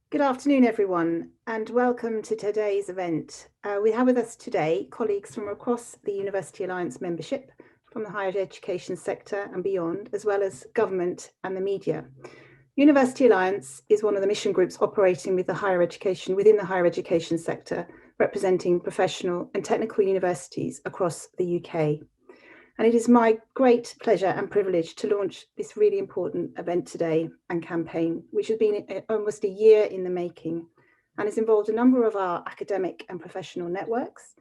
Good afternoon, everyone, and welcome to today's event. We have with us today colleagues from across the University Alliance membership, from the higher education sector and beyond, as well as government and the media. University Alliance is one of the mission groups operating within the higher education sector, representing professional and technical universities across the UK. And it is my great pleasure and privilege to launch this really important event today and campaign, which has been almost a year in the making and has involved a number of our academic and professional networks,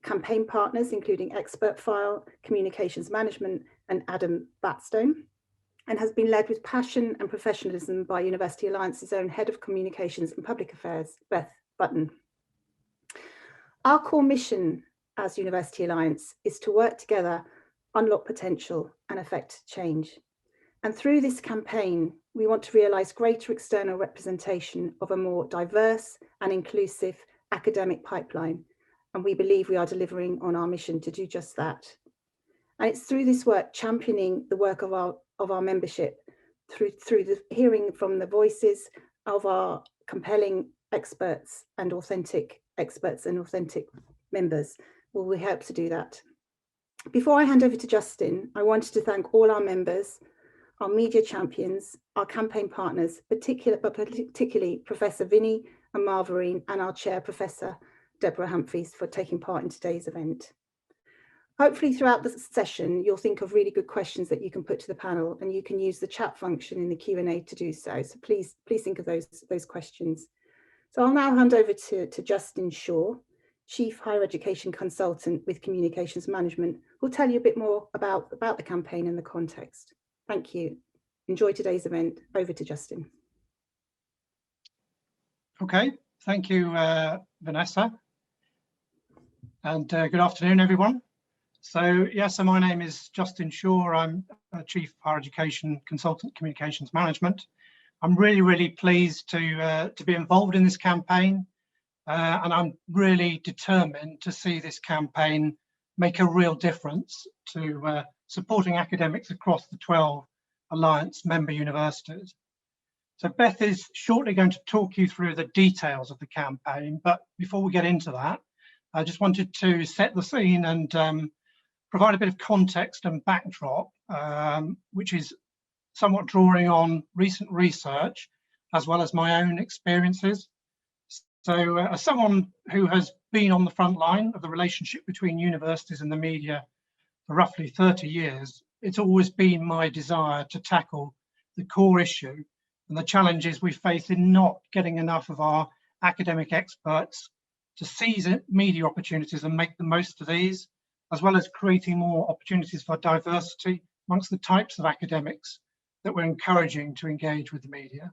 campaign partners, including ExpertFile, Communications Management, and Adam Batstone, and has been led with passion and professionalism by University Alliance's own Head of Communications and Public Affairs, Beth Button. Our core mission as University Alliance is to work together, unlock potential and affect change. And through this campaign, we want to realise greater external representation of a more diverse and inclusive academic pipeline. And we believe we are delivering on our mission to do just that. And it's through this work, championing the work of our membership, through the hearing from the voices of our compelling experts and authentic members, will we help to do that. Before I hand over to Justin, I wanted to thank all our members, our media champions, our campaign partners, particularly Professor Vini and Marverine, and our chair, Professor Deborah Humphries, for taking part in today's event. Hopefully throughout the session, you'll think of really good questions that you can put to the panel, and you can use the chat function in the Q&A to do so. So please think of those questions. So I'll now hand over to Justin Shaw, Chief Higher Education Consultant with Communications Management, who'll tell you a bit more about the campaign and the context. Thank you. Enjoy today's event. Over to Justin. Okay, thank you, Vanessa. And good afternoon, everyone. So my name is Justin Shaw. I'm a Chief Higher Education Consultant, Communications Management. I'm really pleased to be involved in this campaign. And I'm really determined to see this campaign make a real difference to supporting academics across the 12 Alliance member universities. So Beth is shortly going to talk you through the details of the campaign, but before we get into that, I just wanted to set the scene and provide a bit of context and backdrop, which is somewhat drawing on recent research as well as my own experiences. So as someone who has been on the front line of the relationship between universities and the media for roughly 30 years, it's always been my desire to tackle the core issue and the challenges we face in not getting enough of our academic experts to seize media opportunities and make the most of these, as well as creating more opportunities for diversity amongst the types of academics that we're encouraging to engage with the media.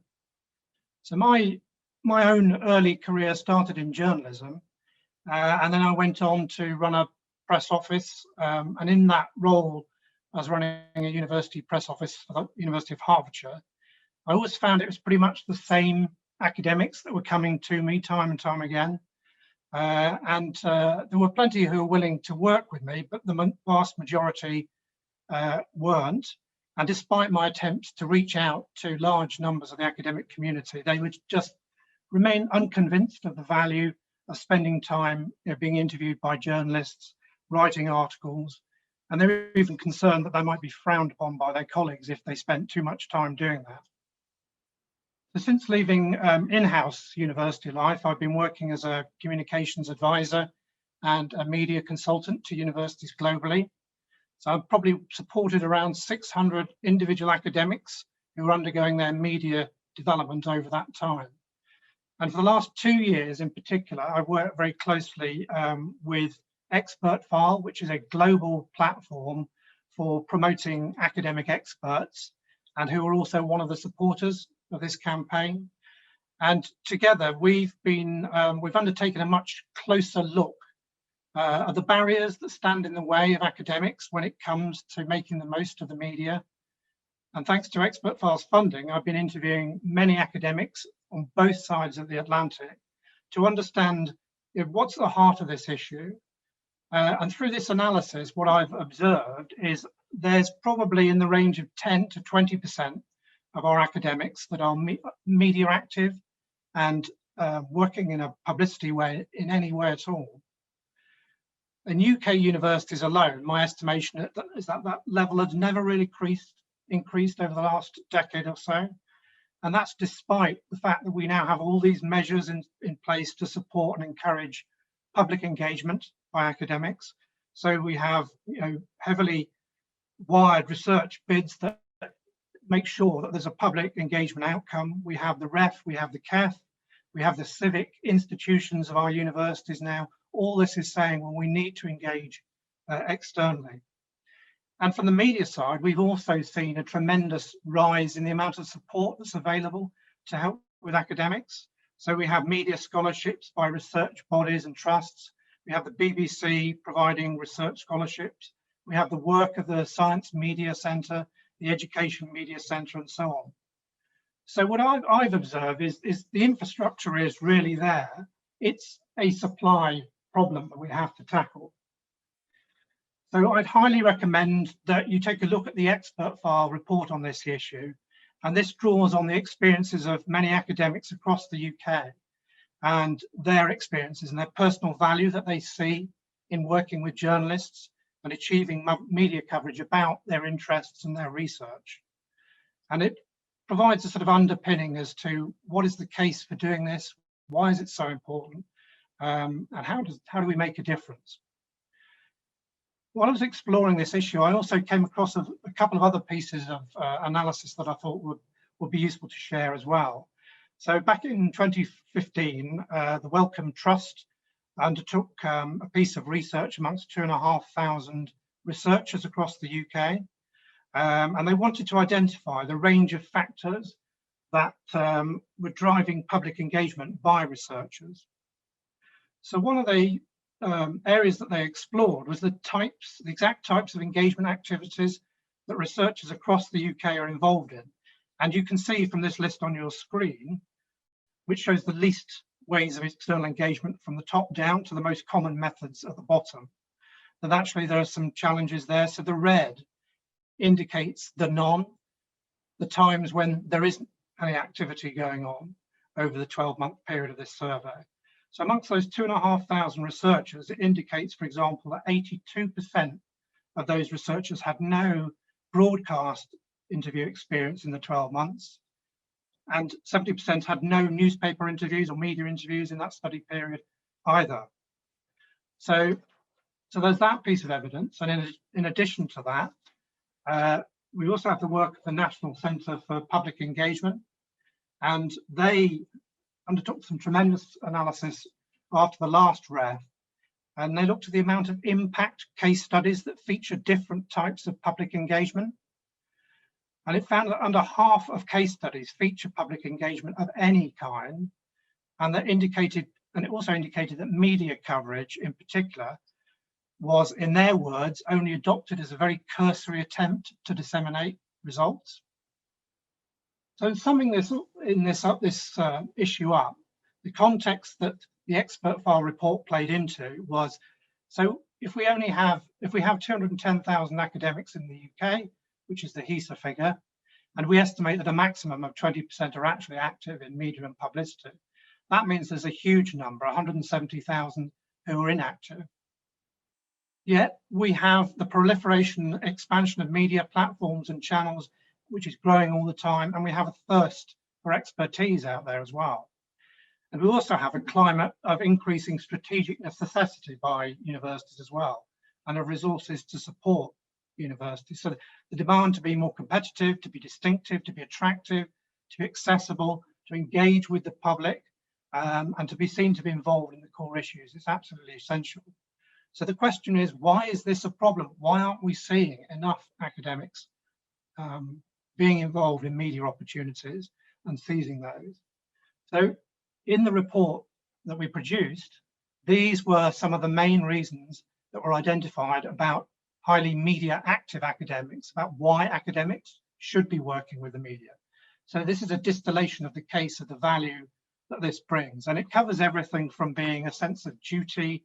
So my own early career started in journalism, and then I went on to run a press office, and in that role, I was running a university press office for the University of Hertfordshire. I always found it was pretty much the same academics that were coming to me time and time again, and there were plenty who were willing to work with me, but the vast majority weren't. And despite my attempts to reach out to large numbers of the academic community, they would just remain unconvinced of the value of spending time being interviewed by journalists, writing articles, and they were even concerned that they might be frowned upon by their colleagues if they spent too much time doing that. So since leaving in-house university life, I've been working as a communications advisor and a media consultant to universities globally. So I've probably supported around 600 individual academics who are undergoing their media development over that time. And for the last 2 years in particular, I've worked very closely with ExpertFile, which is a global platform for promoting academic experts, and who are also one of the supporters of this campaign. And together we've undertaken a much closer look at the barriers that stand in the way of academics when it comes to making the most of the media. And thanks to ExpertFile's funding, I've been interviewing many academics on both sides of the Atlantic to understand what's at the heart of this issue. And through this analysis, what I've observed is there's probably in the range of 10 to 20% of our academics that are media active, and working in a publicity way in any way at all. In UK universities alone, my estimation is that that level has never really increased over the last decade or so. And that's despite the fact that we now have all these measures in place to support and encourage public engagement by academics. So we have, heavily wired research bids that make sure that there's a public engagement outcome. We have the REF, we have the KEF, we have the civic institutions of our universities now. All this is saying, well, we need to engage externally. And from the media side, we've also seen a tremendous rise in the amount of support that's available to help with academics. So we have media scholarships by research bodies and trusts. We have the BBC providing research scholarships. We have the work of the Science Media Centre, the Education Media Centre, and so on. So what I've observed is the infrastructure is really there. It's a supply problem that we have to tackle. So I'd highly recommend that you take a look at the ExpertFile report on this issue. And this draws on the experiences of many academics across the UK and their experiences and their personal value that they see in working with journalists and achieving media coverage about their interests and their research. And it provides a sort of underpinning as to what is the case for doing this, why is it so important, and how do we make a difference. While I was exploring this issue, I also came across a couple of other pieces of analysis that I thought would be useful to share as well. So back in 2015, the Wellcome Trust undertook a piece of research amongst 2,500 researchers across the UK. And they wanted to identify the range of factors that were driving public engagement by researchers. So one of the areas that they explored was the exact types of engagement activities that researchers across the UK are involved in. And you can see from this list on your screen, which shows the least ways of external engagement from the top down to the most common methods at the bottom, that actually there are some challenges there. So the red indicates the times when there isn't any activity going on over the 12-month period of this survey. So amongst those 2,500 researchers, it indicates, for example, that 82% of those researchers had no broadcast interview experience in the 12 months, and 70% had no newspaper interviews or media interviews in that study period either. So there's that piece of evidence. And in addition to that, we also have the work of the National Centre for Public Engagement, and they undertook some tremendous analysis after the last REF, and they looked at the amount of impact case studies that feature different types of public engagement. And it found that under half of case studies feature public engagement of any kind, and it also indicated that media coverage in particular was, in their words, only adopted as a very cursory attempt to disseminate results. So summing this issue up, the context that the ExpertFile report played into was, so if we have 210,000 academics in the UK, which is the HESA figure, and we estimate that a maximum of 20% are actually active in media and publicity, that means there's a huge number, 170,000, who are inactive. Yet we have the proliferation, expansion of media platforms and channels, which is growing all the time, and we have a thirst for expertise out there as well. And we also have a climate of increasing strategic necessity by universities as well, and of resources to support universities. So the demand to be more competitive, to be distinctive, to be attractive, to be accessible, to engage with the public, and to be seen to be involved in the core issues is absolutely essential. So the question is, why is this a problem? Why aren't we seeing enough academics being involved in media opportunities and seizing those? So in the report that we produced, these were some of the main reasons that were identified about highly media active academics, about why academics should be working with the media. So this is a distillation of the case of the value that this brings, and it covers everything from being a sense of duty,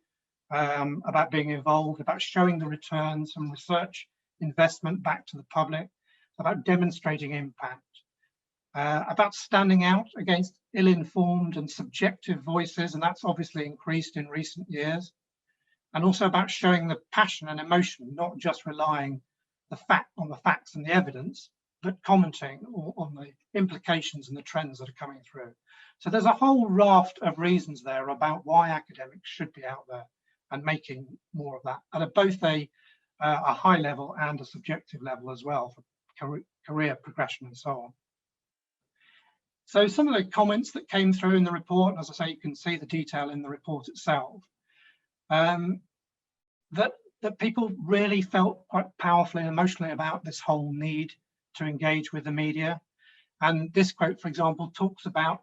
about being involved, about showing the returns from research investment back to the public, about demonstrating impact. about standing out against ill-informed and subjective voices, and that's obviously increased in recent years, and also about showing the passion and emotion, not just relying on the facts and the evidence, but commenting on the implications and the trends that are coming through. So there's a whole raft of reasons there about why academics should be out there and making more of that at both a high level and a subjective level as well for career progression and so on. So some of the comments that came through in the report, and as I say, you can see the detail in the report itself, that people really felt quite powerfully and emotionally about this whole need to engage with the media. And this quote, for example, talks about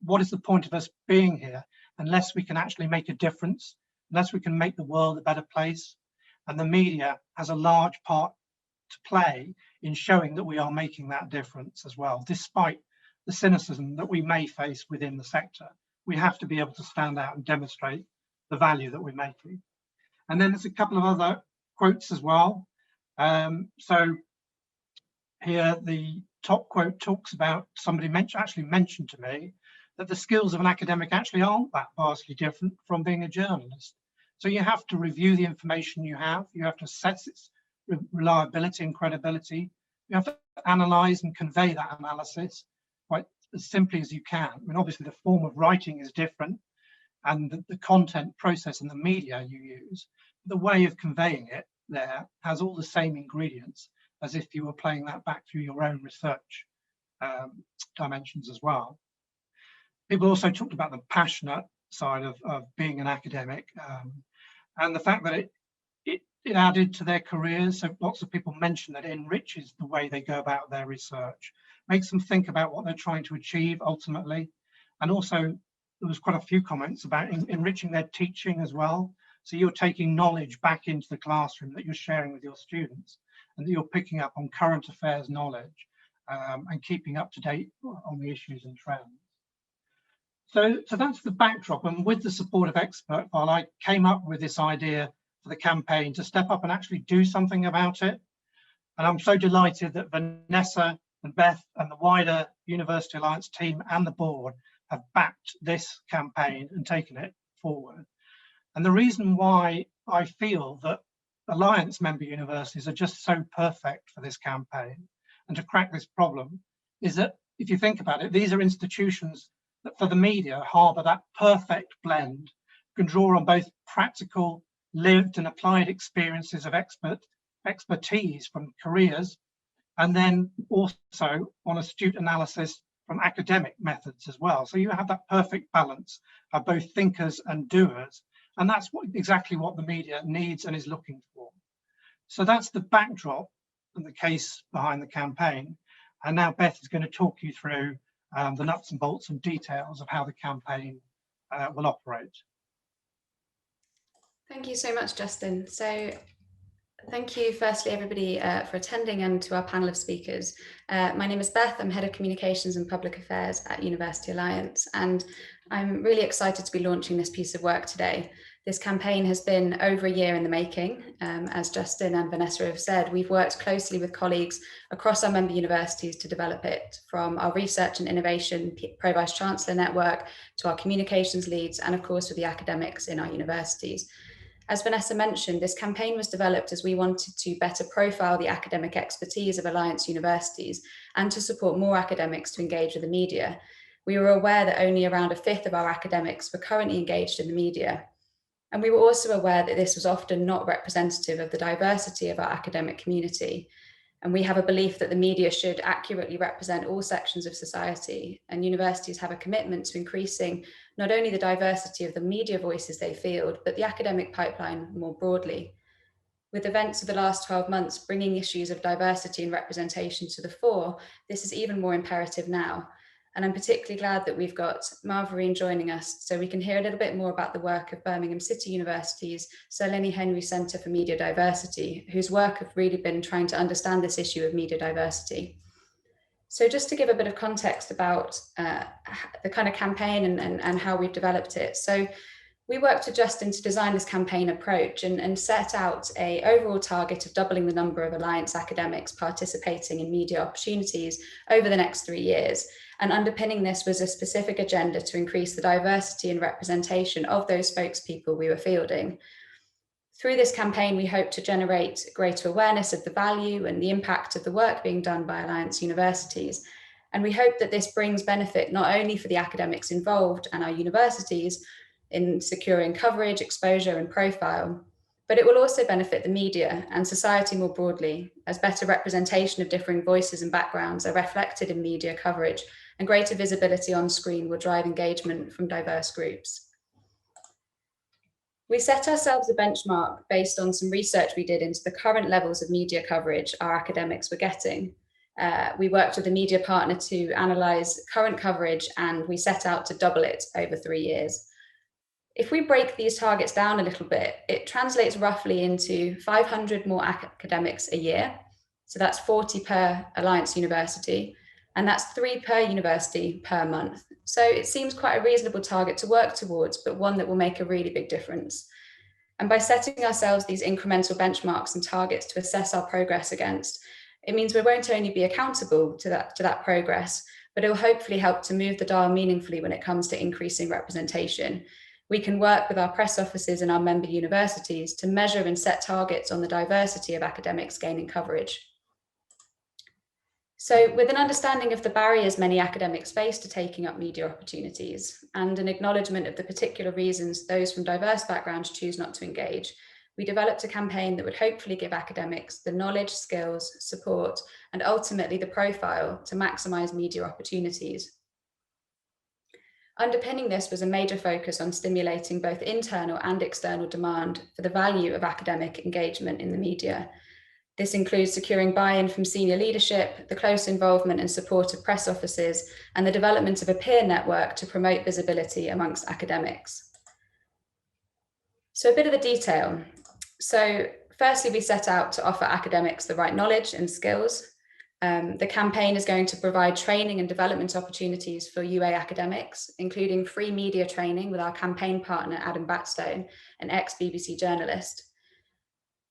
what is the point of us being here unless we can actually make a difference, unless we can make the world a better place. And the media has a large part to play in showing that we are making that difference as well, despite the cynicism that we may face within the sector. We have to be able to stand out and demonstrate the value that we're making. And then there's a couple of other quotes as well. So here, the top quote talks about somebody actually mentioned to me that the skills of an academic actually aren't that vastly different from being a journalist. So you have to review the information you have to assess its reliability and credibility. You have to analyze and convey that analysis quite as simply as you can. I mean, obviously the form of writing is different, and the content process and the media you use, the way of conveying it there has all the same ingredients as if you were playing that back through your own research dimensions as well. People also talked about the passionate side of being an academic, and the fact that it added to their careers. So lots of people mention that it enriches the way they go about their research, makes them think about what they're trying to achieve ultimately. And also there was quite a few comments about enriching their teaching as well. So you're taking knowledge back into the classroom that you're sharing with your students, and that you're picking up on current affairs knowledge and keeping up to date on the issues and trends. So that's the backdrop, and with the support of ExpertFile, I came up with this idea for the campaign to step up and actually do something about it. And I'm so delighted that Vanessa and Beth and the wider University Alliance team and the board have backed this campaign and taken it forward. And the reason why I feel that Alliance member universities are just so perfect for this campaign and to crack this problem is that if you think about it, these are institutions that for the media harbour that perfect blend, can draw on both practical, lived and applied experiences of expertise from careers, and then also on astute analysis from academic methods as well. So you have that perfect balance of both thinkers and doers, and that's exactly what the media needs and is looking for. So that's the backdrop and the case behind the campaign. And now Beth is going to talk you through the nuts and bolts and details of how the campaign will operate. Thank you so much, Justin. So thank you firstly everybody for attending, and to our panel of speakers. My name is Beth, I'm Head of Communications and Public Affairs at University Alliance, and I'm really excited to be launching this piece of work today. This campaign has been over a year in the making. As Justin and Vanessa have said, we've worked closely with colleagues across our member universities to develop it, from our research and innovation Pro Vice Chancellor network to our communications leads, and of course with the academics in our universities. As Vanessa mentioned, this campaign was developed as we wanted to better profile the academic expertise of Alliance universities and to support more academics to engage with the media. We were aware that only around a fifth of our academics were currently engaged in the media. And we were also aware that this was often not representative of the diversity of our academic community. And we have a belief that the media should accurately represent all sections of society, and universities have a commitment to increasing not only the diversity of the media voices they field, but the academic pipeline more broadly. With events of the last 12 months bringing issues of diversity and representation to the fore, this is even more imperative now. And I'm particularly glad that we've got Marverine joining us so we can hear a little bit more about the work of Birmingham City University's Sir Lenny Henry Centre for Media Diversity, whose work have really been trying to understand this issue of media diversity. So just to give a bit of context about the kind of campaign and how we've developed it. So We worked with Justin to design this campaign approach and set out an overall target of doubling the number of Alliance academics participating in media opportunities over the next 3 years. And underpinning this was a specific agenda to increase the diversity and representation of those spokespeople we were fielding. Through this campaign, we hope to generate greater awareness of the value and the impact of the work being done by Alliance universities. And we hope that this brings benefit not only for the academics involved and our universities in securing coverage, exposure, and profile, but it will also benefit the media and society more broadly, as better representation of differing voices and backgrounds are reflected in media coverage, and greater visibility on screen will drive engagement from diverse groups. We set ourselves a benchmark based on some research we did into the current levels of media coverage our academics were getting. We worked with a media partner to analyse current coverage, and we set out to double it over 3 years. If we break these targets down a little bit, it translates roughly into 500 more academics a year. So that's 40 per Alliance university, and that's 3 per university per month. So it seems quite a reasonable target to work towards, but one that will make a really big difference. And by setting ourselves these incremental benchmarks and targets to assess our progress against, it means we won't only be accountable to that progress, but it will hopefully help to move the dial meaningfully when it comes to increasing representation. We can work with our press offices and our member universities to measure and set targets on the diversity of academics gaining coverage. So with an understanding of the barriers many academics face to taking up media opportunities and an acknowledgement of the particular reasons those from diverse backgrounds choose not to engage, we developed a campaign that would hopefully give academics the knowledge, skills, support, and ultimately the profile to maximise media opportunities. Underpinning this was a major focus on stimulating both internal and external demand for the value of academic engagement in the media. This includes securing buy-in from senior leadership, the close involvement and support of press offices, and the development of a peer network to promote visibility amongst academics. So a bit of the detail. So firstly, we set out to offer academics the right knowledge and skills. The campaign is going to provide training and development opportunities for UA academics, including free media training with our campaign partner, Adam Batstone, an ex-BBC journalist.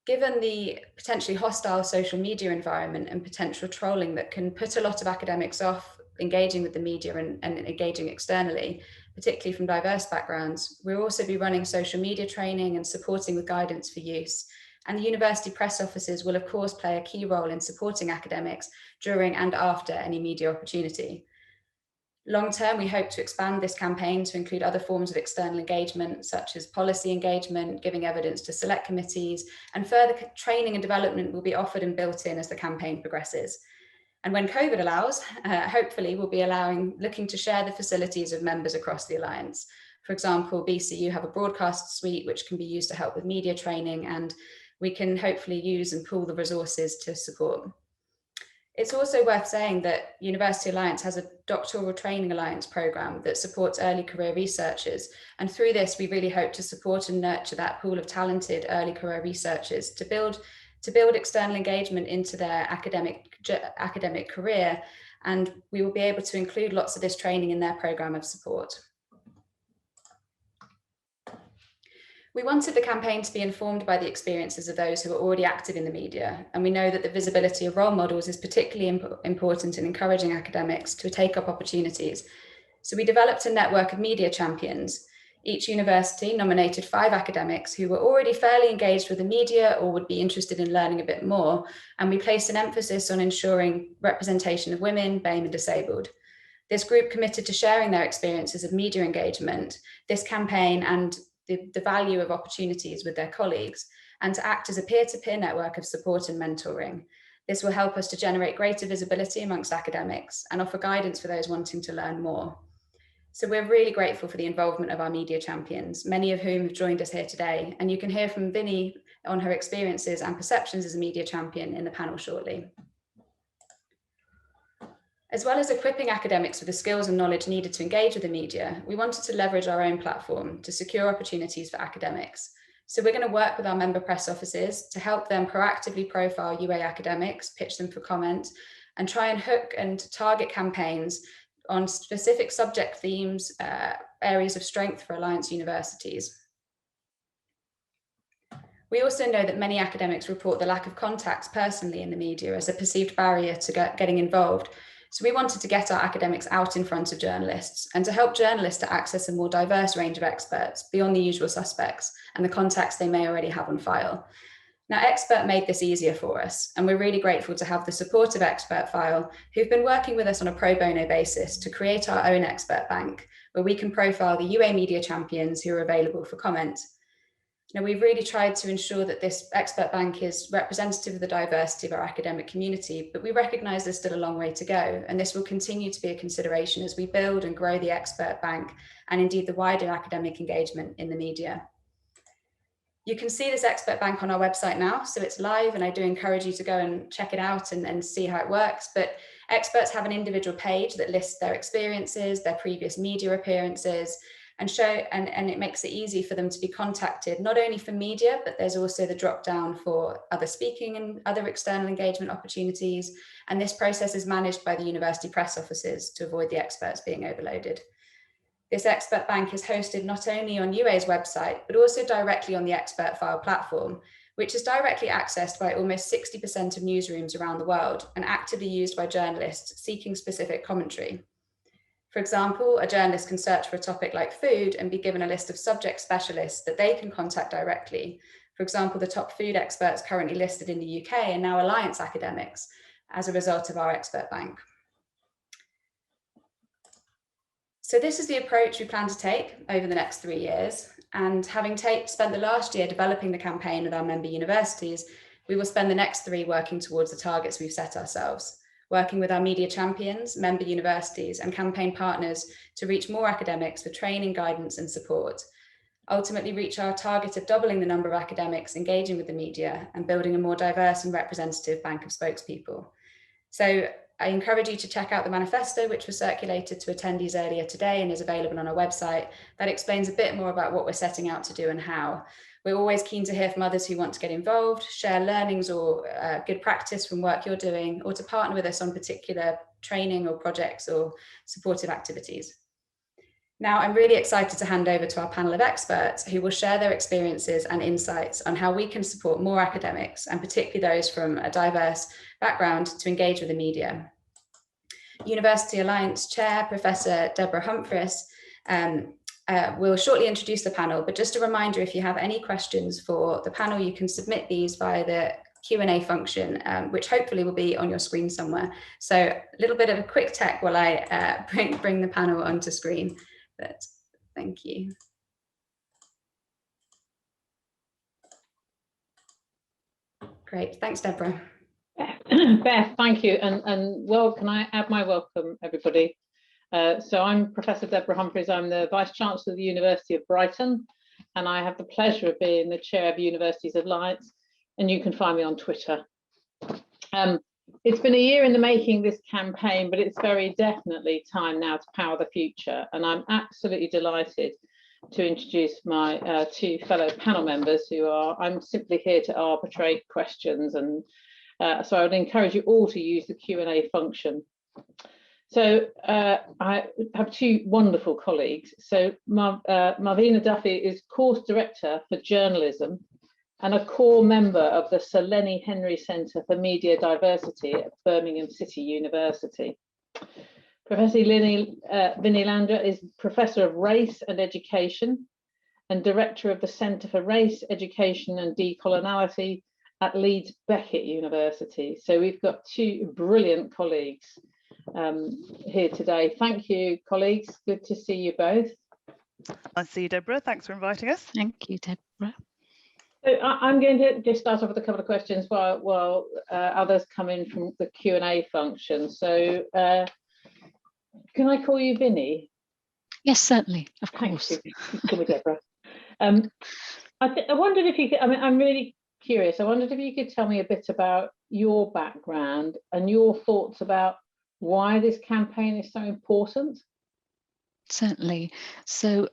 Given the potentially hostile social media environment and potential trolling that can put a lot of academics off engaging with the media and engaging externally, particularly from diverse backgrounds, we'll also be running social media training and supporting with guidance for use. And the university press offices will of course play a key role in supporting academics during and after any media opportunity. Long term, we hope to expand this campaign to include other forms of external engagement, such as policy engagement, giving evidence to select committees, and further training and development will be offered and built in as the campaign progresses. And when COVID allows, hopefully we'll be looking to share the facilities of members across the Alliance. For example, BCU have a broadcast suite which can be used to help with media training, and we can hopefully use and pool the resources to support. It's also worth saying that University Alliance has a doctoral training alliance programme that supports early career researchers. And through this, we really hope to support and nurture that pool of talented early career researchers to build external engagement into their academic career. And we will be able to include lots of this training in their programme of support. We wanted the campaign to be informed by the experiences of those who are already active in the media, and we know that the visibility of role models is particularly important in encouraging academics to take up opportunities. So we developed a network of media champions. Each university nominated 5 academics who were already fairly engaged with the media or would be interested in learning a bit more, and we placed an emphasis on ensuring representation of women, BAME and disabled. This group committed to sharing their experiences of media engagement, this campaign and the value of opportunities with their colleagues, and to act as a peer-to-peer network of support and mentoring. This will help us to generate greater visibility amongst academics and offer guidance for those wanting to learn more. So we're really grateful for the involvement of our media champions, many of whom have joined us here today, and you can hear from Vini on her experiences and perceptions as a media champion in the panel shortly. As well as equipping academics with the skills and knowledge needed to engage with the media, we wanted to leverage our own platform to secure opportunities for academics. So we're going to work with our member press offices to help them proactively profile UA academics, pitch them for comment, and try and hook and target campaigns on specific subject themes, areas of strength for Alliance universities. We also know that many academics report the lack of contacts personally in the media as a perceived barrier to getting involved. So we wanted to get our academics out in front of journalists and to help journalists to access a more diverse range of experts beyond the usual suspects and the contacts they may already have on file. Now, Expert made this easier for us, and we're really grateful to have the support of ExpertFile, who've been working with us on a pro bono basis to create our own expert bank, where we can profile the UA media champions who are available for comment. Now, we've really tried to ensure that this expert bank is representative of the diversity of our academic community, but we recognise there's still a long way to go, and this will continue to be a consideration as we build and grow the expert bank and indeed the wider academic engagement in the media. You can see this expert bank on our website now, so it's live, and I do encourage you to go and check it out and see how it works. But experts have an individual page that lists their experiences, their previous media appearances, and it makes it easy for them to be contacted, not only for media, but there's also the drop down for other speaking and other external engagement opportunities. And this process is managed by the university press offices to avoid the experts being overloaded. This expert bank is hosted not only on UA's website, but also directly on the ExpertFile platform, which is directly accessed by almost 60% of newsrooms around the world and actively used by journalists seeking specific commentary. For example, a journalist can search for a topic like food and be given a list of subject specialists that they can contact directly. For example, the top food experts currently listed in the UK are now Alliance academics as a result of our expert bank. So this is the approach we plan to take over the next 3 years. And having spent the last year developing the campaign with our member universities, we will spend the next 3 working towards the targets we've set ourselves, working with our media champions, member universities, and campaign partners to reach more academics for training, guidance, and support. Ultimately reach our target of doubling the number of academics engaging with the media and building a more diverse and representative bank of spokespeople. So I encourage you to check out the manifesto, which was circulated to attendees earlier today and is available on our website. That explains a bit more about what we're setting out to do and how. We're always keen to hear from others who want to get involved, share learnings or good practice from work you're doing, or to partner with us on particular training or projects or supportive activities. Now, I'm really excited to hand over to our panel of experts who will share their experiences and insights on how we can support more academics, and particularly those from a diverse background, to engage with the media. University Alliance Chair, Professor Deborah Humphries, will shortly introduce the panel, but just a reminder, if you have any questions for the panel, you can submit these via the Q&A function, which hopefully will be on your screen somewhere. So a little bit of a quick tech while I bring the panel onto screen. But thank you. Great, thanks, Deborah. Beth, thank you, and well, can I add my welcome, everybody? So I'm Professor Deborah Humphries. I'm the Vice Chancellor of the University of Brighton, and I have the pleasure of being the Chair of Universities Alliance, and you can find me on Twitter. It's been a year in the making, this campaign, but it's very definitely time now to power the future. And I'm absolutely delighted to introduce my 2 fellow panel members who I'm simply here to arbitrate questions. And so I would encourage you all to use the Q&A function. So I have 2 wonderful colleagues. So Marverine Duffy is Course Director for Journalism and a core member of the Sir Lenny Henry Centre for Media Diversity at Birmingham City University. Professor Vini Lander is Professor of Race and Education and Director of the Centre for Race, Education and Decoloniality at Leeds Beckett University. So we've got 2 brilliant colleagues here today. Thank you, colleagues. Good to see you both. I see you, Deborah. Thanks for inviting us. Thank you, Deborah. So I'm going to just start off with a couple of questions while others come in from the Q&A function. So can I call you Vinny? Yes, certainly, of course. Thank you. Call me Deborah. I wondered if you could, I'm really curious. I wondered if you could tell me a bit about your background and your thoughts about why this campaign is so important. Certainly. So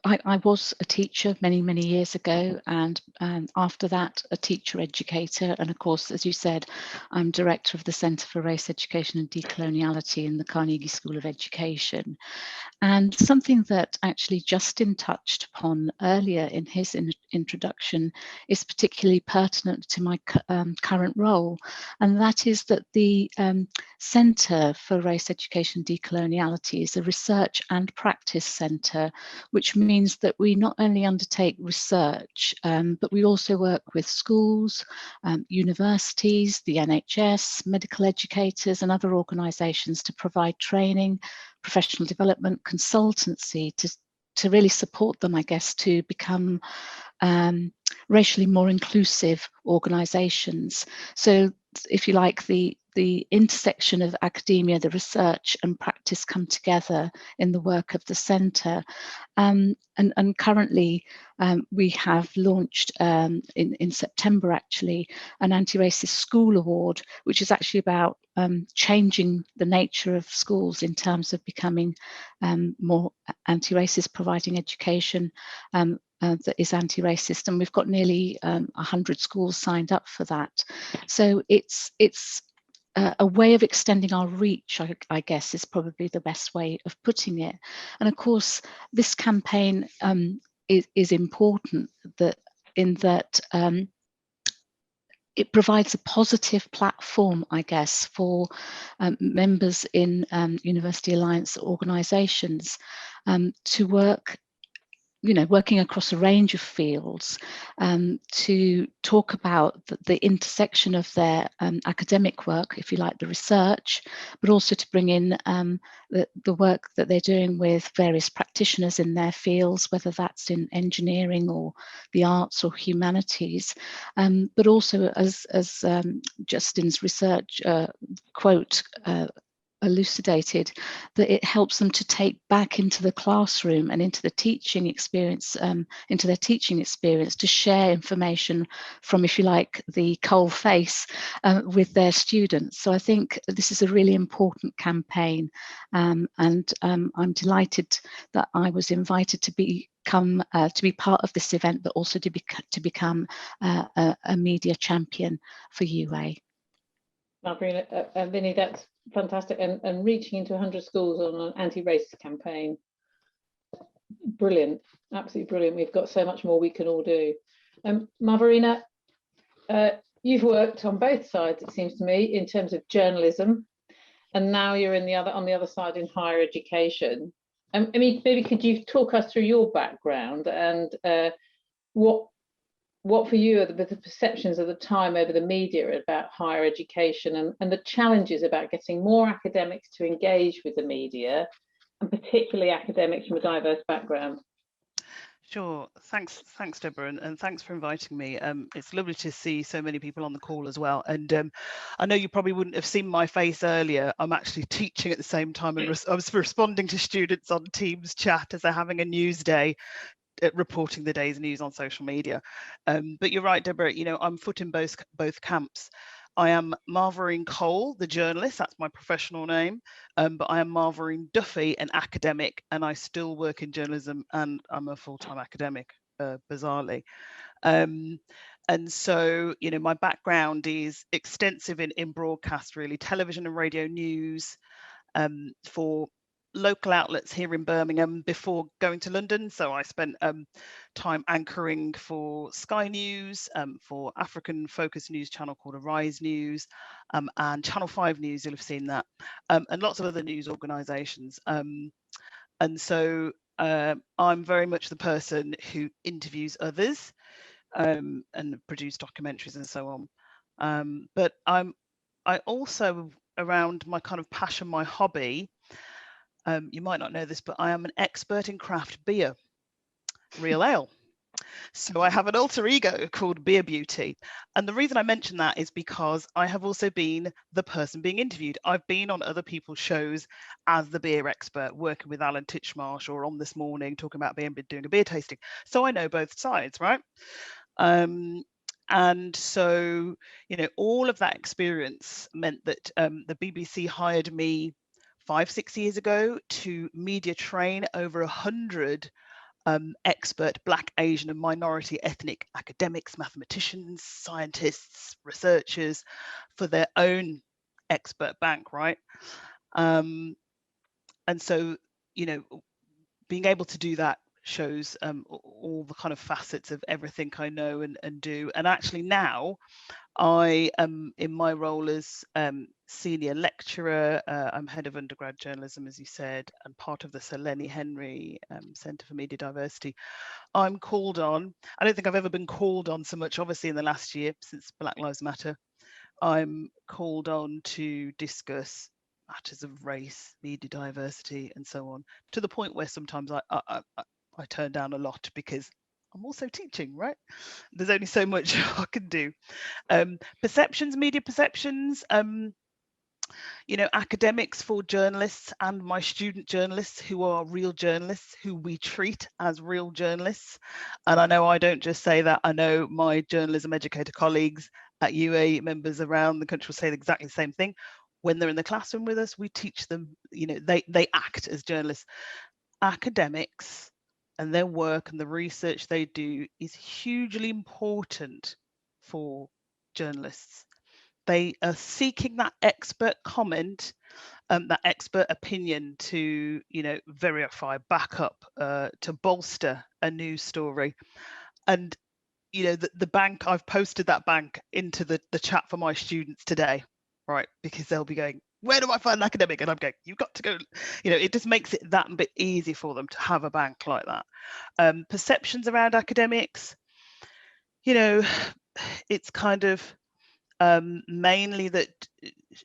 I was a teacher many, many years ago, and after that, a teacher educator. And of course, as you said, I'm director of the Centre for Race Education and Decoloniality in the Carnegie School of Education. And something that actually Justin touched upon earlier in his introduction is particularly pertinent to my current role. And that is that the Centre for Race Education and Decoloniality is a research and practice centre, which means that we not only undertake research, but we also work with schools, universities, the NHS, medical educators and other organisations to provide training, professional development, consultancy to really support them, I guess, to become racially more inclusive organisations. So if you like, the intersection of academia, the research and practice come together in the work of the centre. And currently we have launched in September actually an anti-racist school award, which is actually about changing the nature of schools in terms of becoming more anti-racist, providing education that is anti-racist, and we've got nearly 100 schools signed up for that. So it's a way of extending our reach, I guess, is probably the best way of putting it. And of course, this campaign is important in that it provides a positive platform, I guess, for members in University Alliance organisations to work, working across a range of fields to talk about the intersection of their academic work, if you like, the research, but also to bring in the work that they're doing with various practitioners in their fields, whether that's in engineering or the arts or humanities, but also as Justin's research quote elucidated, that it helps them to take back into the classroom and into the teaching experience, into their teaching experience, to share information from, if you like, the coal face with their students. So I think this is a really important campaign, and I'm delighted that I was invited to be part of this event, but also to become a media champion for UA. Marverine, Vini, that's fantastic, and reaching into 100 schools on an anti-racist campaign, brilliant, absolutely brilliant. We've got so much more we can all do. Marverine, you've worked on both sides, it seems to me, in terms of journalism, and now you're on the other side in higher education. I mean, maybe could you talk us through your background and what for you are the perceptions of the time over the media about higher education and the challenges about getting more academics to engage with the media, and particularly academics from a diverse background? Sure, thanks Deborah, and thanks for inviting me. It's lovely to see so many people on the call as well, and I know you probably wouldn't have seen my face earlier. I'm actually teaching at the same time, and I was responding to students on Teams chat as they're having a news day, reporting the day's news on social media. But you're right, Deborah, I'm footing both camps. I am Marverine Cole, the journalist, that's my professional name, but I am Marverine Duffy, an academic, and I still work in journalism, and I'm a full-time academic, bizarrely. And so, my background is extensive in broadcast, really, television and radio news, for local outlets here in Birmingham before going to London. So I spent time anchoring for Sky News, for African focused news channel called Arise News, and Channel 5 News, you'll have seen that, and lots of other news organisations. And so I'm very much the person who interviews others and produce documentaries and so on. But I also, around my kind of passion, my hobby, you might not know this, but I am an expert in craft beer, real ale. So I have an alter ego called Beer Beauty. And the reason I mention that is because I have also been the person being interviewed. I've been on other people's shows as the beer expert, working with Alan Titchmarsh, or on This Morning, talking about doing a beer tasting. So I know both sides, right? And so, all of that experience meant that the BBC hired me 5-6 years ago to media train over 100 expert Black, Asian and minority ethnic academics, mathematicians, scientists, researchers for their own expert bank, right? And so, you know, being able to do that shows all the kind of facets of everything I know and do. And actually now I am in my role as senior lecturer. I'm head of undergrad journalism, as you said, and part of the Sir Lenny Henry Centre for Media Diversity. I'm called on, I don't think I've ever been called on so much, obviously in the last year since Black Lives Matter. I'm called on to discuss matters of race, media diversity, and so on, to the point where sometimes I turn down a lot because I'm also teaching, right? There's only so much I can do. Perceptions, media perceptions, you know, academics for journalists and my student journalists who are real journalists, who we treat as real journalists. And I know I don't just say that, I know my journalism educator colleagues at UA, members around the country will say exactly the same thing. When they're in the classroom with us, we teach them, you know, they act as journalists. Academics and their work and the research they do is hugely important for journalists. They are seeking that expert comment, that expert opinion to, you know, verify, back up, to bolster a news story. And, you know, the bank, I've posted that bank into the chat for my students today, right? Because they'll be going, where do I find an academic? And I'm going, you've got to go, you know, it just makes it that bit easy for them to have a bank like that. Perceptions around academics, you know, it's kind of mainly that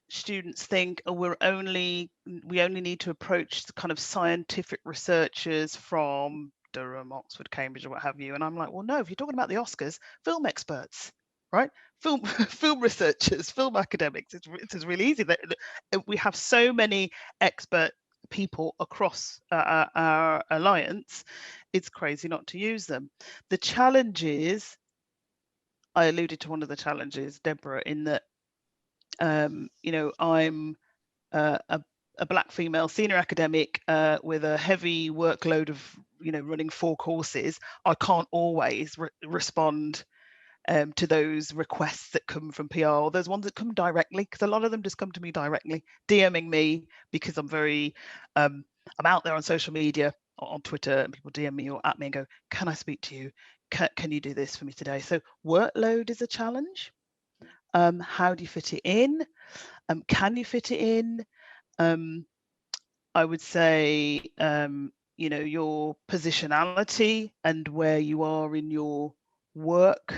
students think, oh, we only need to approach the kind of scientific researchers from Durham, Oxford, Cambridge, or what have you. And I'm like, well, no, if you're talking about the Oscars, film experts, right? Film researchers, film academics. It's really easy. We have so many expert people across our alliance. It's crazy not to use them. The challenge is, I alluded to one of the challenges, Deborah, in that, you know, I'm a Black female senior academic with a heavy workload of, you know, running 4 courses. I can't always respond to those requests that come from PR, or those ones that come directly, because a lot of them just come to me directly, DMing me because I'm very, I'm out there on social media, on Twitter, and people DM me or at me and go, can I speak to you? Can you do this for me today? So workload is a challenge. How do you fit it in? Can you fit it in? I would say, you know, your positionality and where you are in your work,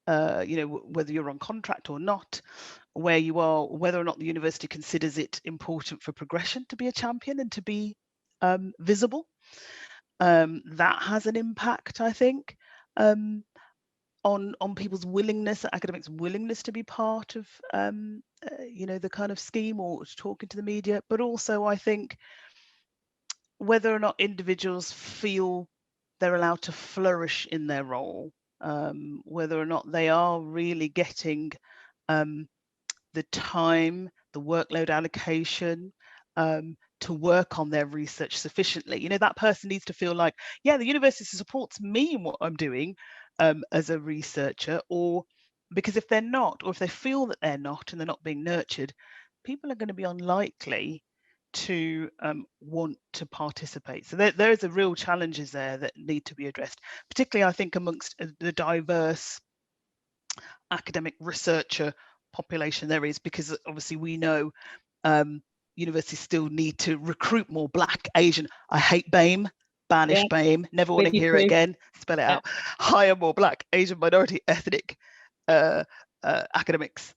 you know, whether you're on contract or not, where you are, whether or not the university considers it important for progression to be a champion and to be visible. That has an impact, I think, on people's willingness, academics' willingness to be part of, you know, the kind of scheme or talking to the media. But also, I think, whether or not individuals feel they're allowed to flourish in their role, whether or not they are really getting the time, the workload allocation, to work on their research sufficiently. You know, that person needs to feel like, yeah, the university supports me in what I'm doing as a researcher, or because if they're not, or if they feel that they're not and they're not being nurtured, people are going to be unlikely to want to participate. So there's a real challenges there that need to be addressed, particularly I think amongst the diverse academic researcher population there is, because obviously we know universities still need to recruit more Black, Asian, I hate BAME, banish BAME, never want to hear it again, spell it out, hire more Black, Asian, minority, ethnic academics,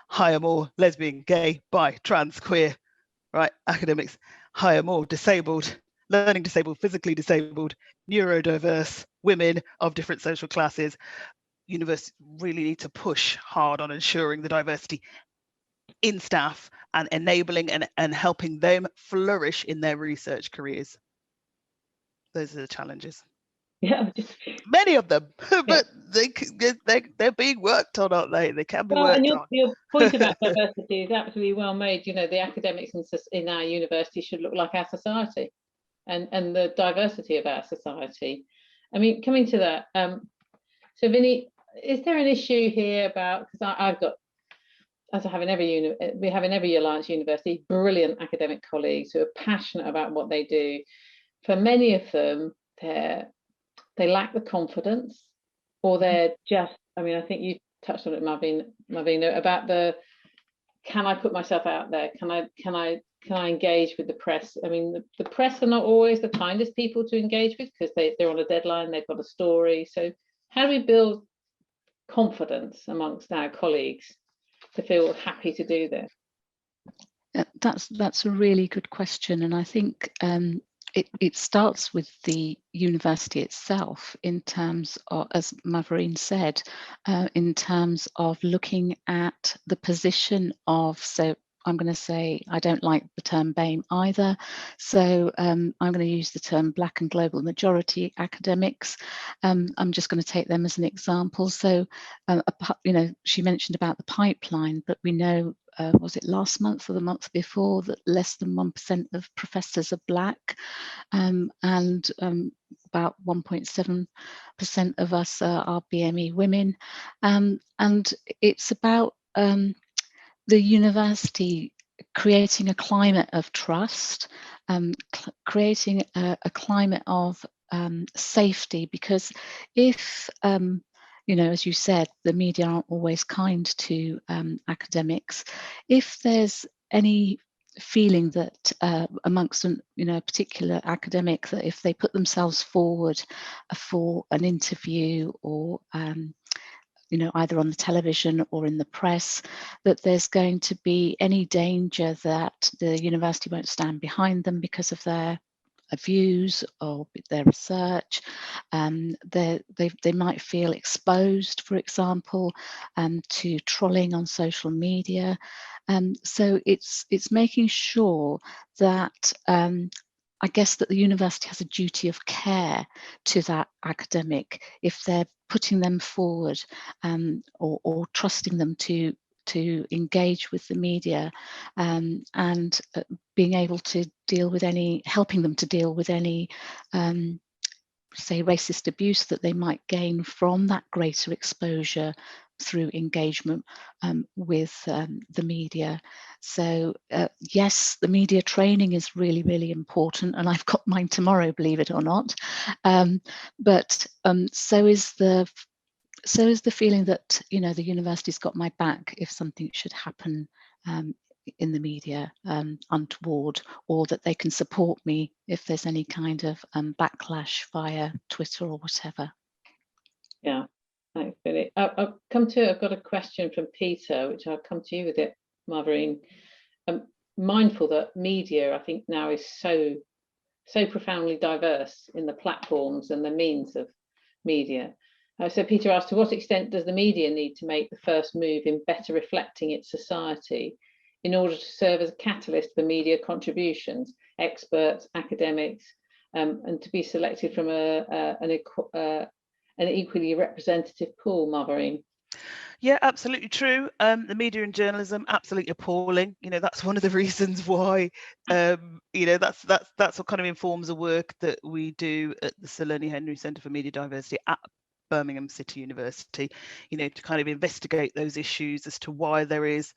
hire more lesbian, gay, bi, trans, queer, right, academics, hire more disabled, learning disabled, physically disabled, neurodiverse, women of different social classes. Universities really need to push hard on ensuring the diversity in staff and enabling and helping them flourish in their research careers. Those are the challenges. Yeah, many of them, but they're being worked on, aren't they? They can be worked on. Your point about diversity is absolutely well made. You know, the academics in our university should look like our society. and the diversity of our society. I mean, coming to that, so Vini, is there an issue here about, because I've got, as I have in we have in every Alliance university, brilliant academic colleagues who are passionate about what they do. For many of them, they lack the confidence, or they're just, I mean, I think you touched on it, Marvina, about the, can I put myself out there? Can I engage with the press? I mean, the press are not always the kindest people to engage with, because they're on a deadline, they've got a story. So how do we build confidence amongst our colleagues to feel happy to do this? That's a really good question, and I think it starts with the university itself, in terms of, as Marverine said, in terms of looking at the position of, so I'm going to say, I don't like the term BAME either, so I'm going to use the term Black and Global Majority academics. I'm just going to take them as an example. So, you know, she mentioned about the pipeline, but we know, was it last month or the month before, that less than 1% of professors are Black, and about 1.7% of us are BME women, and it's about the university creating a climate of trust, creating a climate of safety, because if you know, as you said, the media aren't always kind to academics. If there's any feeling that amongst an, you know, a particular academic, that if they put themselves forward for an interview, or you know, either on the television or in the press, that there's going to be any danger that the university won't stand behind them because of their views or their research, they might feel exposed, for example, to trolling on social media. So it's making sure that I guess that the university has a duty of care to that academic if they're putting them forward, or trusting them to engage with the media, and being able to deal with any, helping them to deal with any say racist abuse that they might gain from that greater exposure through engagement with the media. So yes, the media training is really, really important, and I've got mine tomorrow, believe it or not. But so is the feeling that, you know, the university's got my back if something should happen in the media untoward, or that they can support me if there's any kind of backlash via Twitter or whatever. Yeah, thanks, Billy. I've got a question from Peter, which I'll come to you with it, Marverine. I'm mindful that media, I think, now is so profoundly diverse in the platforms and the means of media. So Peter asked, to what extent does the media need to make the first move in better reflecting its society in order to serve as a catalyst for media contributions, experts, academics, and to be selected from an equally representative pool, Marverine? Yeah, absolutely true. The media and journalism, absolutely appalling. You know, that's one of the reasons why, you know, that's what kind of informs the work that we do at the Sir Lenny Henry Centre for Media Diversity at Birmingham City University, you know, to kind of investigate those issues as to why there is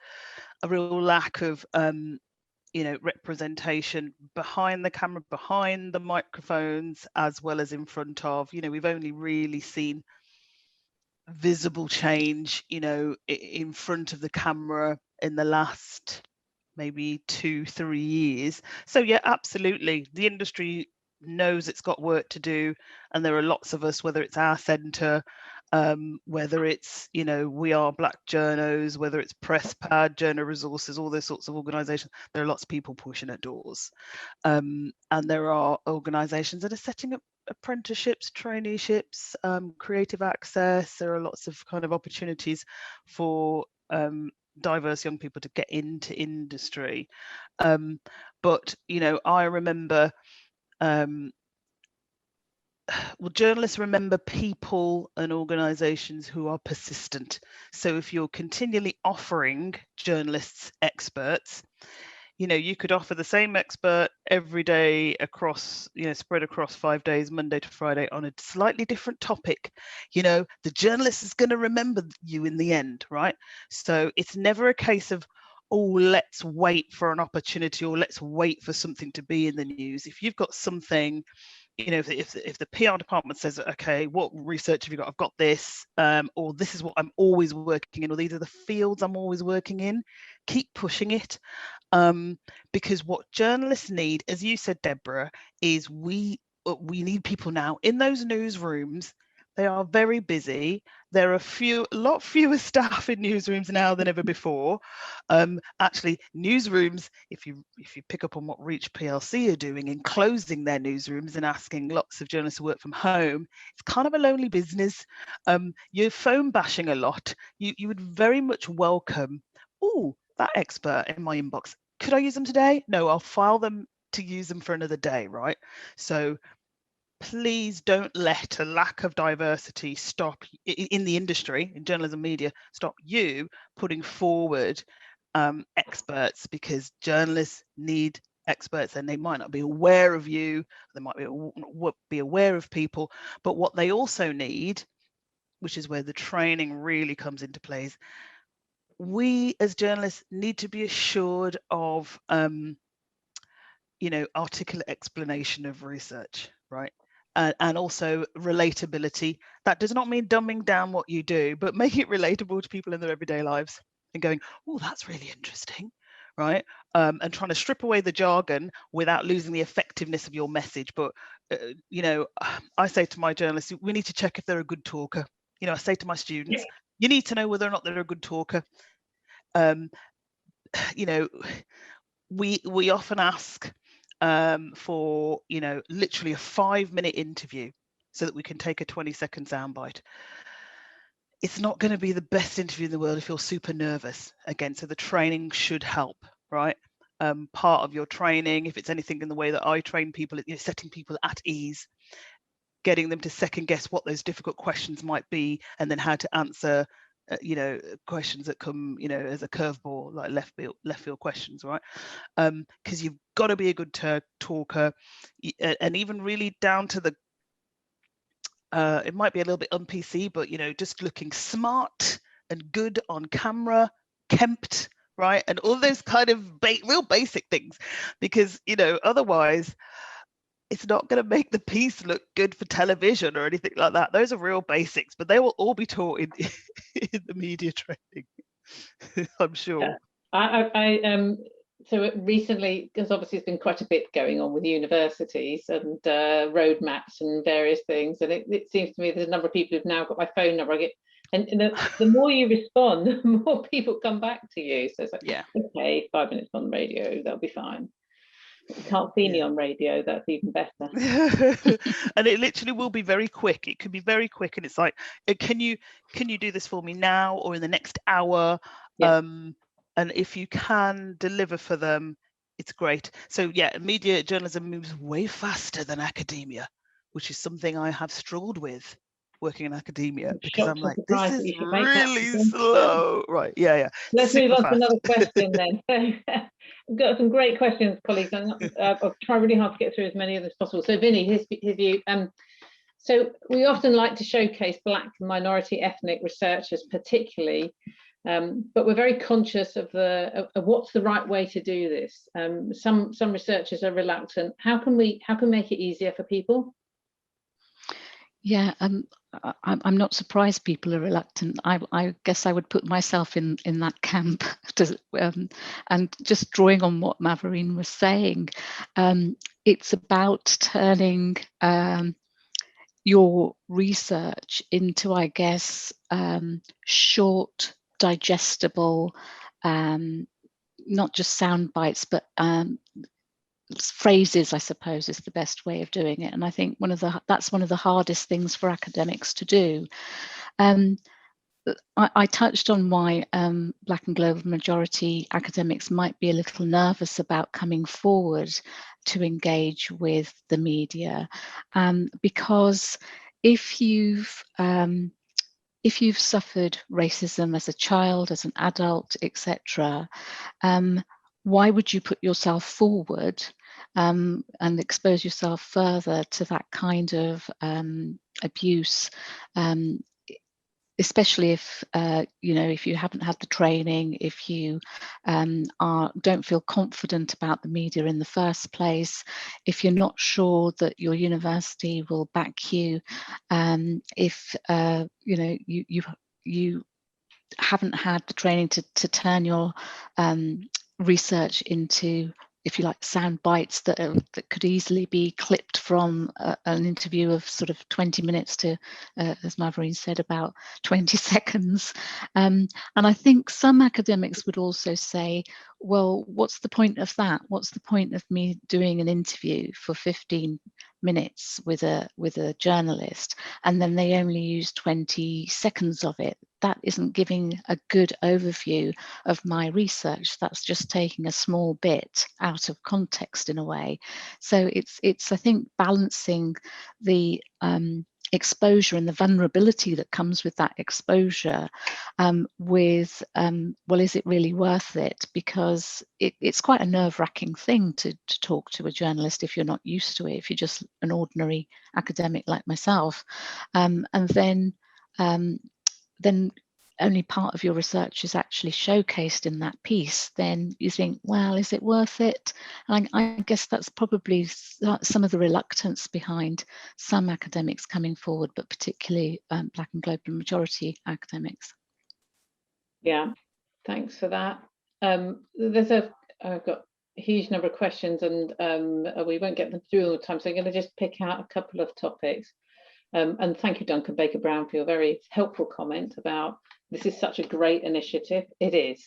a real lack of, you know, representation behind the camera, behind the microphones, as well as in front of. You know, we've only really seen visible change, you know, in front of the camera in the last maybe 2-3 years. So yeah, absolutely, the industry knows it's got work to do, and there are lots of us, whether it's our centre, whether it's, you know, We Are Black Journos, whether it's PressPad, Journal Resources, all those sorts of organisations. There are lots of people pushing at doors, and there are organisations that are setting up apprenticeships, traineeships, creative access. There are lots of kind of opportunities for diverse young people to get into industry. But, you know, I remember, well, journalists remember people and organisations who are persistent. So if you're continually offering journalists experts, You know, you could offer the same expert every day across, you know, spread across 5 days, Monday to Friday, on a slightly different topic. You know, the journalist is going to remember you in the end, right? So it's never a case of, oh, let's wait for an opportunity, or let's wait for something to be in the news. If you've got something, you know, if the PR department says, okay, what research have you got? I've got this, or this is what I'm always working in, or these are the fields I'm always working in, keep pushing it. Because what journalists need, as you said, Deborah, is we need people now in those newsrooms. They are very busy. There are a lot fewer staff in newsrooms now than ever before. Actually, newsrooms, if you pick up on what Reach PLC are doing in closing their newsrooms and asking lots of journalists to work from home, it's kind of a lonely business. You're phone bashing a lot. You would very much welcome, oh, that expert in my inbox, could I use them today? No, I'll file them to use them for another day, right? So please don't let a lack of diversity stop in the industry, in journalism media, stop you putting forward experts, because journalists need experts, and they might not be aware of you, they might be aware of people, but what they also need, which is where the training really comes into play, is we as journalists need to be assured of you know, articulate explanation of research, right? And also relatability. That does not mean dumbing down what you do, but make it relatable to people in their everyday lives and going, oh, that's really interesting, right? And trying to strip away the jargon without losing the effectiveness of your message. But you know, I say to my journalists, we need to check if they're a good talker. You know, I say to my students, you need to know whether or not they're a good talker. You know, we often ask for, you know, literally a 5-minute interview so that we can take a 20-second soundbite. It's not going to be the best interview in the world if you're super nervous. Again, so the training should help, right? Part of your training, if it's anything in the way that I train people, you know, setting people at ease, getting them to second guess what those difficult questions might be, and then how to answer you know, questions that come, you know, as a curveball, like left field questions, right? Because you've got to be a good talker, and even really down to the it might be a little bit un-PC, but you know, just looking smart and good on camera, kempt, right? And all those kind of real basic things, because you know, otherwise it's not going to make the piece look good for television or anything like that. Those are real basics, but they will all be taught in the media training, I'm sure. Yeah. So recently, because obviously there's been quite a bit going on with universities and roadmaps and various things, and it seems to me there's a number of people who've now got my phone number. And the more you respond, the more people come back to you. So it's like, yeah, okay, 5 minutes on the radio, that'll be fine. You can't see me on radio, that's even better. And it literally will be very quick. It could be very quick, and it's like, can you do this for me now or in the next hour? Yeah. And if you can deliver for them, it's great. So yeah, media journalism moves way faster than academia, which is something I have struggled with working in academia, because I'm like, this is really slow. Right, yeah. Let's move on to another question then. We've got some great questions, colleagues, and I'll try really hard to get through as many of them as possible. So Vini, his view. So we often like to showcase Black and minority ethnic researchers particularly, but we're very conscious of what's the right way to do this. Some researchers are reluctant. How can we make it easier for people? Yeah, I'm not surprised people are reluctant. I guess I would put myself in that camp. And just drawing on what Marverine was saying, it's about turning your research into, I guess, short, digestible, not just sound bites, but phrases, I suppose, is the best way of doing it. And I think that's one of the hardest things for academics to do. I touched on why Black and global majority academics might be a little nervous about coming forward to engage with the media, because if you've suffered racism as a child, as an adult, etc., why would you put yourself forward and expose yourself further to that kind of abuse, especially if if you haven't had the training, if you don't feel confident about the media in the first place, if you're not sure that your university will back you, if you haven't had the training to turn your research into, if you like, sound bites that could easily be clipped from an interview of sort of 20 minutes to, as Marverine said, about 20 seconds. And I think some academics would also say, well, what's the point of that? What's the point of me doing an interview for 15 minutes with a journalist, and then they only use 20 seconds of it? That isn't giving a good overview of my research. That's just taking a small bit out of context in a way. So it's I think balancing the exposure and the vulnerability that comes with that exposure with well, is it really worth it? Because it's quite a nerve-wracking thing to talk to a journalist if you're not used to it, if you're just an ordinary academic like myself, and then only part of your research is actually showcased in that piece, then you think, well, is it worth it? And I guess that's probably some of the reluctance behind some academics coming forward, but particularly Black and global majority academics. Yeah, thanks for that. I've got a huge number of questions, and we won't get them through all the time, so I'm going to just pick out a couple of topics. And thank you, Duncan Baker-Brown, for your very helpful comment about this is such a great initiative. It is,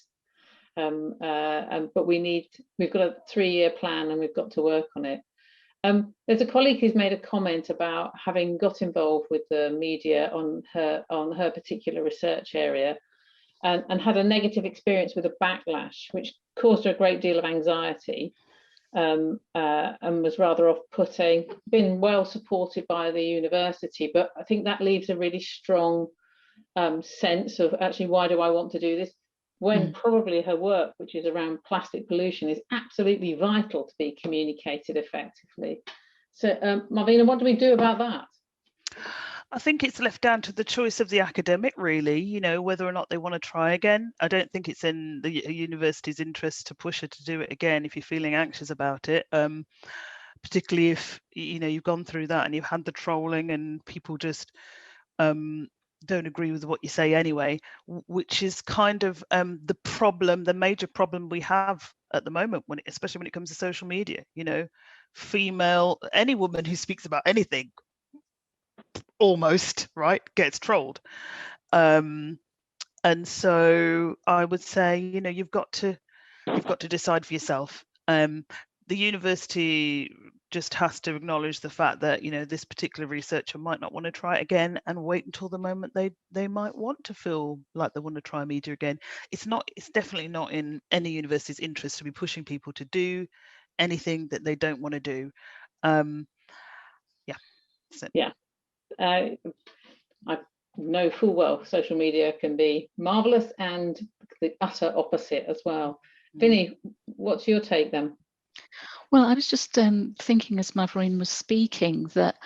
but we've got a 3-year plan, and we've got to work on it. There's a colleague who's made a comment about having got involved with the media on her particular research area, and had a negative experience with a backlash, which caused her a great deal of anxiety. And was rather off-putting, been well supported by the university, but I think that leaves a really strong sense of, actually, why do I want to do this, when probably her work, which is around plastic pollution, is absolutely vital to be communicated effectively. So Marvina, what do we do about that? I think it's left down to the choice of the academic, really, whether or not they want to try again. I don't think it's in the university's interest to push her to do it again if you're feeling anxious about it, particularly if, you've gone through that and you've had the trolling and people just don't agree with what you say anyway, which is kind of the major problem we have at the moment, especially when it comes to social media. Any woman who speaks about anything, almost, right, gets trolled, and so I would say, you've got to decide for yourself. The university just has to acknowledge the fact that this particular researcher might not want to try it again, and wait until the moment they might want to feel like they want to try media again. It's definitely not in any university's interest to be pushing people to do anything that they don't want to do. Yeah. I know full well social media can be marvelous and the utter opposite as well. Vini, what's your take then? Well, I was just thinking as Marverine was speaking that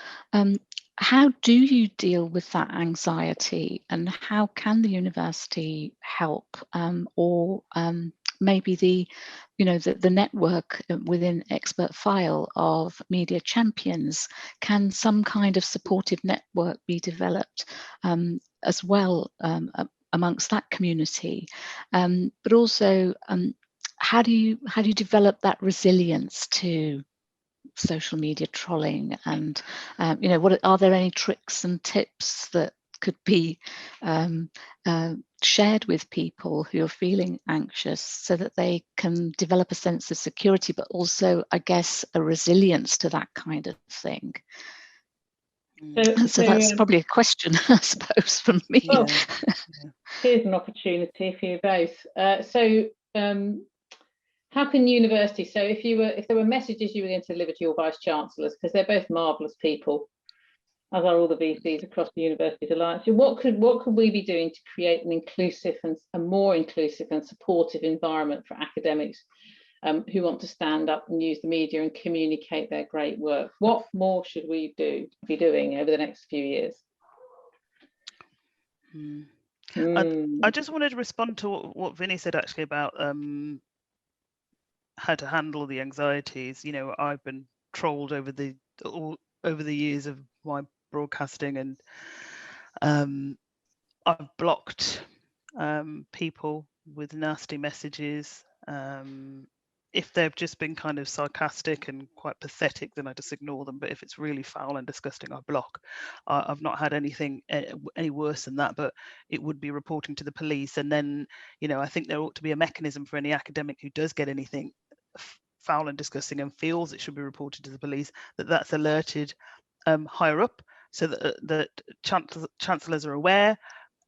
how do you deal with that anxiety, and how can the university help, or maybe the network within ExpertFile of media champions? Can some kind of supportive network be developed as well amongst that community? But also, how do you develop that resilience to social media trolling? And what are there any tricks and tips that could be shared with people who are feeling anxious, so that they can develop a sense of security, but also, I guess, a resilience to that kind of thing? So that's probably a question, I suppose, from me. Well, here's an opportunity for you both. How can universities, so if there were messages you were going to deliver to your vice chancellors, because they're both marvellous people, as are all the VCs across the Universities Alliance, what could we be doing to create an inclusive and a more inclusive and supportive environment for academics? who want to stand up and use the media and communicate their great work. What more should we be doing over the next few years? I just wanted to respond to what Vini said actually about how to handle the anxieties. You know, I've been trolled over the years of my broadcasting, and I've blocked people with nasty messages. If they've just been kind of sarcastic and quite pathetic, then I just ignore them. But if it's really foul and disgusting, I block. I've not had anything any worse than that, but it would be reporting to the police. And then, you know, I think there ought to be a mechanism for any academic who does get anything foul and disgusting and feels it should be reported to the police, that's alerted higher up, so that chancellors are aware,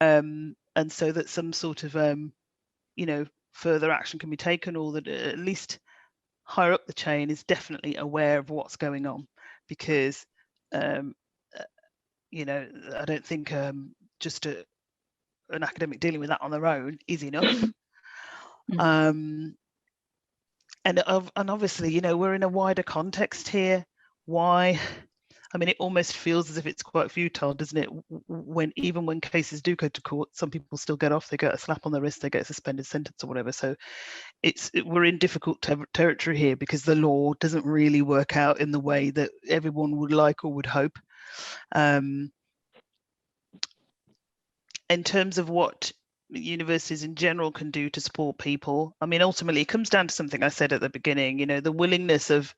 and so that some sort of you know, further action can be taken, or that at least higher up the chain is definitely aware of what's going on. Because you know, I don't think just an academic dealing with that on their own is enough. And obviously, you know, we're in a wider context here. Why? I mean, it almost feels as if it's quite futile, doesn't it? Even when cases do go to court, some people still get off. They get a slap on the wrist, they get a suspended sentence or whatever. So we're in difficult territory here, because the law doesn't really work out in the way that everyone would like or would hope. In terms of what universities in general can do to support people, I mean, ultimately it comes down to something I said at the beginning, you know, the willingness of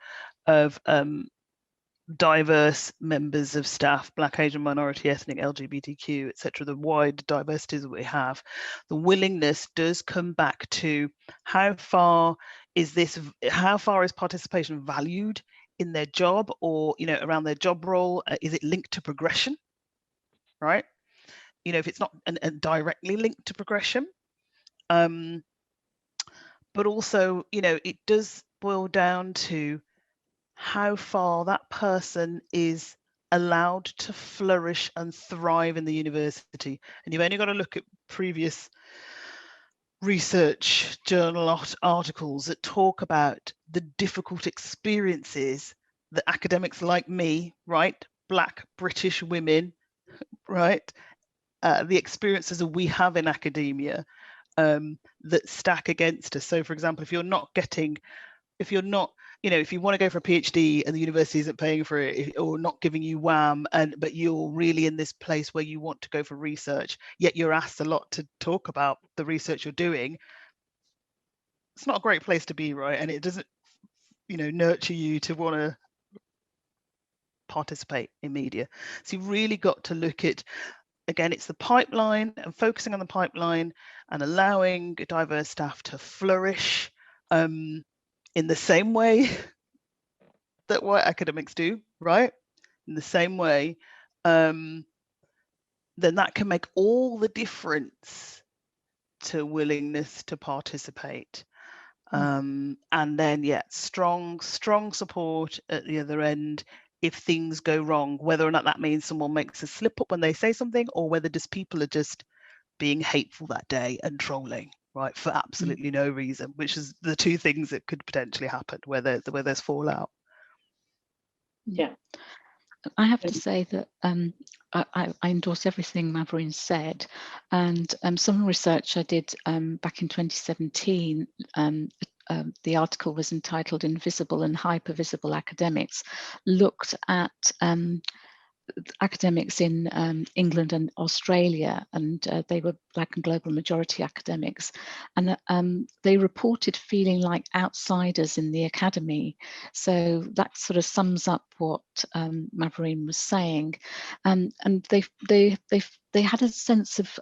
diverse members of staff, Black, Asian, minority, ethnic, LGBTQ, etc., the wide diversities that we have. The willingness does come back to how far is participation valued in their job, or, you know, around their job role? Is it linked to progression, right? You know, if it's not directly linked to progression, but also, you know, it does boil down to how far that person is allowed to flourish and thrive in the university. And you've only got to look at previous research journal articles that talk about the difficult experiences that academics like me, right, Black British women, right, the experiences that we have in academia that stack against us. So, for example, if you want to go for a PhD and the university isn't paying for it, or not giving you WAM, but you're really in this place where you want to go for research, yet you're asked a lot to talk about the research you're doing, it's not a great place to be, right? And it doesn't, you know, nurture you to want to participate in media. So you've really got to look at, again, it's the pipeline, and focusing on the pipeline and allowing diverse staff to flourish in the same way that white academics do, right? In the same way, then that can make all the difference to willingness to participate. And then, yeah, strong support at the other end if things go wrong, whether or not that means someone makes a slip up when they say something, or whether just people are just being hateful that day and trolling, right, for absolutely no reason, which is the two things that could potentially happen where there's fallout. Yeah, I have to say that I endorse everything Marverine said, and some research I did back in 2017, the article was entitled "Invisible and Hypervisible Academics," looked at academics in England and Australia, and they were Black and global majority academics, and they reported feeling like outsiders in the academy. So that sort of sums up what Marverine was saying, and they had a sense of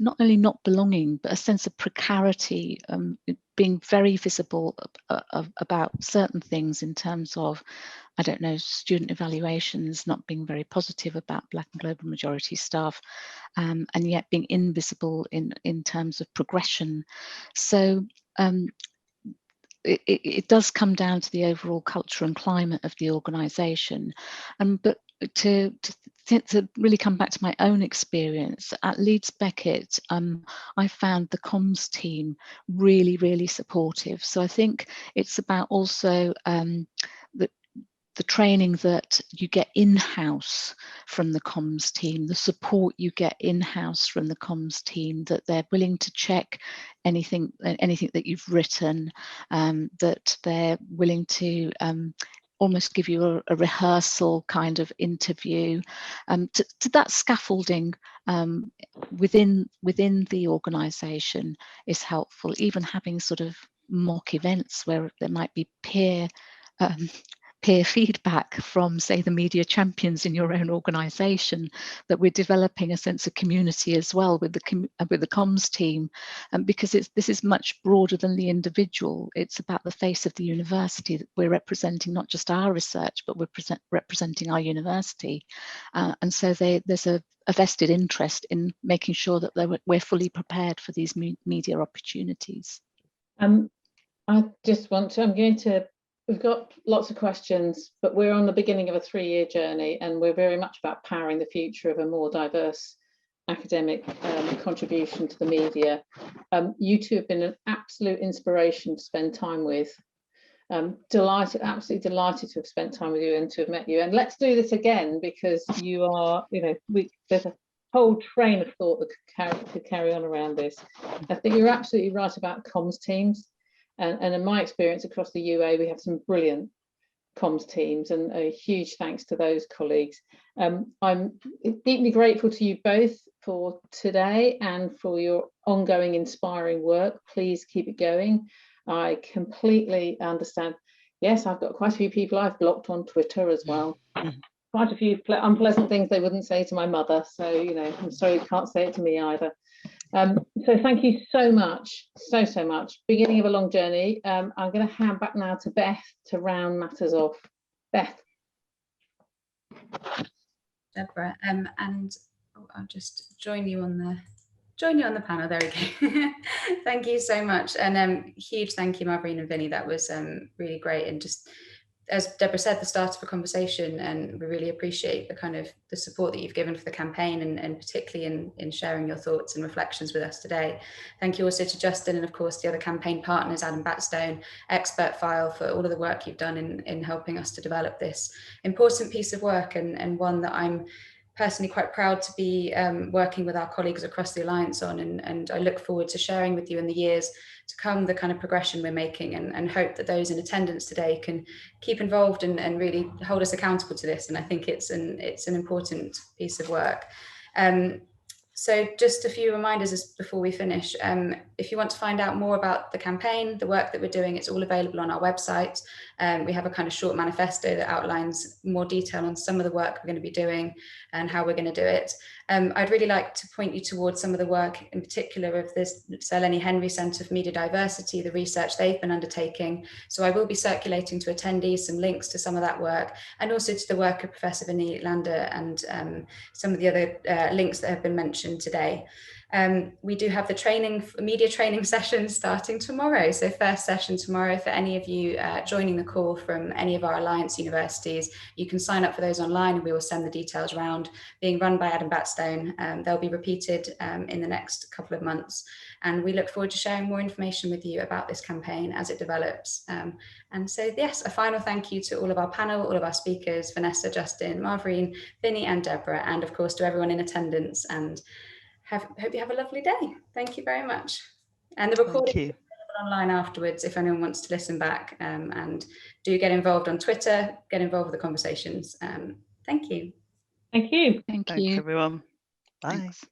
not only not belonging, but a sense of precarity, being very visible about certain things in terms of, I don't know, student evaluations, not being very positive about Black and global majority staff, and yet being invisible in terms of progression. So it does come down to the overall culture and climate of the organisation. But to to really come back to my own experience at Leeds Beckett, I found the comms team really, really supportive. So I think it's about also the training that you get in-house from the comms team, the support you get in-house from the comms team, that they're willing to check anything that you've written, that they're willing to almost give you a rehearsal kind of interview, to that scaffolding within the organisation is helpful. Even having sort of mock events where there might be peer feedback from, say, the media champions in your own organisation, that we're developing a sense of community as well with the comms team, because this is much broader than the individual. It's about the face of the university, that we're representing not just our research, but we're representing our university, and so there's a vested interest in making sure that we're fully prepared for these media opportunities. I just want to, we've got lots of questions, but we're on the beginning of a 3-year journey, and we're very much about powering the future of a more diverse academic contribution to the media. You two have been an absolute inspiration to spend time with. Absolutely delighted to have spent time with you and to have met you. And let's do this again, because you are, there's a whole train of thought that could carry on around this. I think you're absolutely right about comms teams. And in my experience across the UA, we have some brilliant comms teams, and a huge thanks to those colleagues. I'm deeply grateful to you both for today and for your ongoing inspiring work. Please keep it going. I completely understand. Yes, I've got quite a few people I've blocked on Twitter as well. Quite a few unpleasant things they wouldn't say to my mother. So, I'm sorry you can't say it to me either. So thank you so much, so much. Beginning of a long journey. I'm going to hand back now to Beth to round matters off. Beth. Deborah, and I'll just join you on the panel. There we go. Thank you so much, and huge thank you, Marverine and Vini. That was really great, and just as Deborah said, the start of a conversation, and we really appreciate the support that you've given for the campaign, and particularly in sharing your thoughts and reflections with us today. Thank you also to Justin, and of course the other campaign partners, Adam Batstone, ExpertFile, for all of the work you've done in helping us to develop this important piece of work, and one that I'm personally quite proud to be working with our colleagues across the Alliance on, and I look forward to sharing with you in the years to come the kind of progression we're making, and hope that those in attendance today can keep involved and really hold us accountable to this. And I think it's an important piece of work. So just a few reminders before we finish. If you want to find out more about the campaign, the work that we're doing, it's all available on our website. We have a kind of short manifesto that outlines more detail on some of the work we're going to be doing and how we're going to do it. I'd really like to point you towards some of the work in particular of this Sir Lenny Henry Centre for Media Diversity, the research they've been undertaking. So I will be circulating to attendees some links to some of that work, and also to the work of Professor Vini Lander and some of the other links that have been mentioned today. We do have the media training sessions starting tomorrow. So first session tomorrow for any of you joining the call from any of our Alliance universities. You can sign up for those online, and we will send the details around, being run by Adam Batstone. They'll be repeated in the next couple of months. And we look forward to sharing more information with you about this campaign as it develops. And so, yes, a final thank you to all of our panel, all of our speakers, Vanessa, Justin, Marverine, Vini and Deborah, and of course to everyone in attendance. And hope you have a lovely day. Thank you very much. And the recording is online afterwards if anyone wants to listen back, and do get involved on Twitter, get involved with the conversations. Thank you. Thank you. Thanks, everyone. Bye. Thanks.